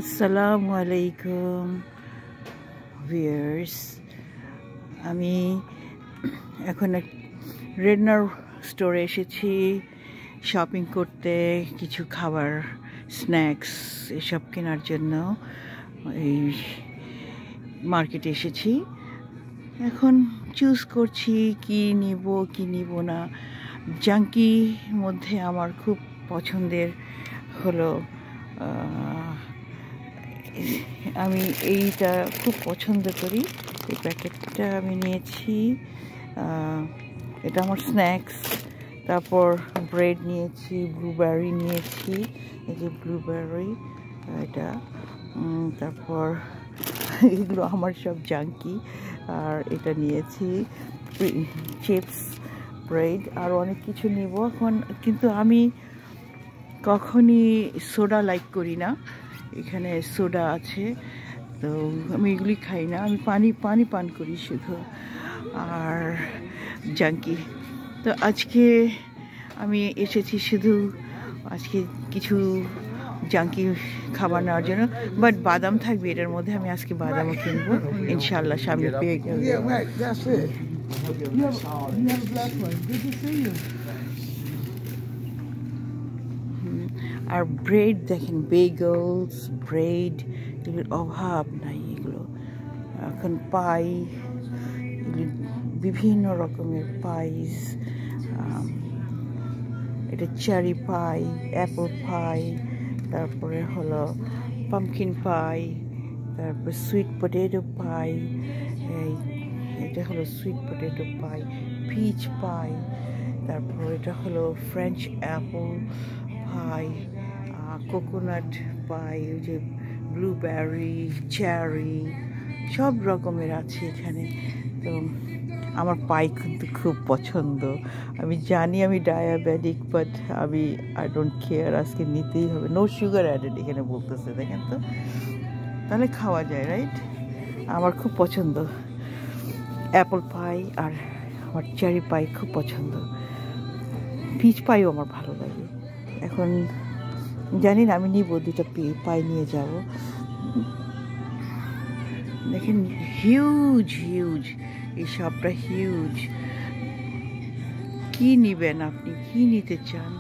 আসসালামু আলাইকুম ভিউয়ার্স, আমি এখন রেডনার স্টোরে এসেছি শপিং করতে, কিছু খাবার স্ন্যাক্স এসব কেনার জন্য এই মার্কেটে এসেছি। এখন চুজ করছি কি নিব কি নিব না। জাঙ্কি মধ্যে আমার খুব পছন্দের হলো আমি এইটা খুব পছন্দ করি। এই প্যাকেটটা আমি নিয়েছি, এটা আমার স্ন্যাক্স। তারপর ব্রেড নিয়েছি, ব্লুবেরি নিয়েছি, এই যে ব্লুবেরি এটা। তারপর এগুলো আমার সব জাঙ্কি। আর এটা নিয়েছি চিপস, ব্রেড, আর অনেক কিছু নেব এখন। কিন্তু আমি কখনই সোডা লাইক করি না। এখানে সোডা আছে, তো আমি এগুলি খাই না। আমি পানি পান করি শুধু, আর জাঙ্কি। তো আজকে আমি এসেছি শুধু আজকে কিছু জাঙ্কি খাবার নেওয়ার জন্য। বাট বাদাম থাকবে এটার মধ্যে, আমি আজকে বাদামও কিনবো ইনশাল্লাহ, সামনে পেয়ে গেল। আর ব্রেড দেখেন, বেগলস, ব্রেড, এগুলোর অভাব নাই। এগুলো এখন পাই, বিভিন্ন রকমের পাইস। এটা চেরি পাই, অ্যাপল পাই, তারপরে হলো পামকিন পাই, তারপর সুইট পটেটো পাই, এটা হলো সুইট পটেটো পাই, পিচ পাই, তারপর এটা হলো ফ্রেঞ্চ অ্যাপল পাই, কোকোনাট পাই, ওই যে ব্লুবেরি, চেরি, সব রকমের আছে এখানে। তো আমার পাই কিন্তু খুব পছন্দ। আমি জানি আমি diabetic, but I don't care, আজকে নিতেই হবে। নো সুগার অ্যাডেড এখানে বলতেছে, দেখেন তো, তাহলে খাওয়া যায়, রাইট? আমার খুব পছন্দ অ্যাপল পাই, আর আমার চেরি পাই খুব পছন্দ। পিচ পাইও আমার ভালো লাগে। এখন জানি না, আমি নিব দুটো পাই নিয়ে যাব। দেখেন হিউজ হিউজ, এই শপটা হিউজ। কি নিবেন আপনি, কি নিতে চান,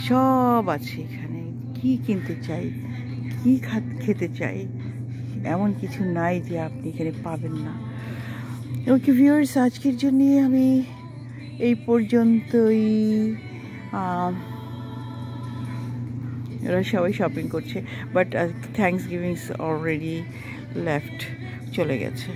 সব আছে এখানে। কি কিনতে চাই, কি খেতে চাই, এমন কিছু নাই যে আপনি এখানে পাবেন না। ওকে ভিউয়ার্স, আজকের জন্য আমি এই পর্যন্তই। এরা সবাই শপিং করছে, বাট থ্যাঙ্কস গিভিংস অলরেডি লেফট, চলে গেছে।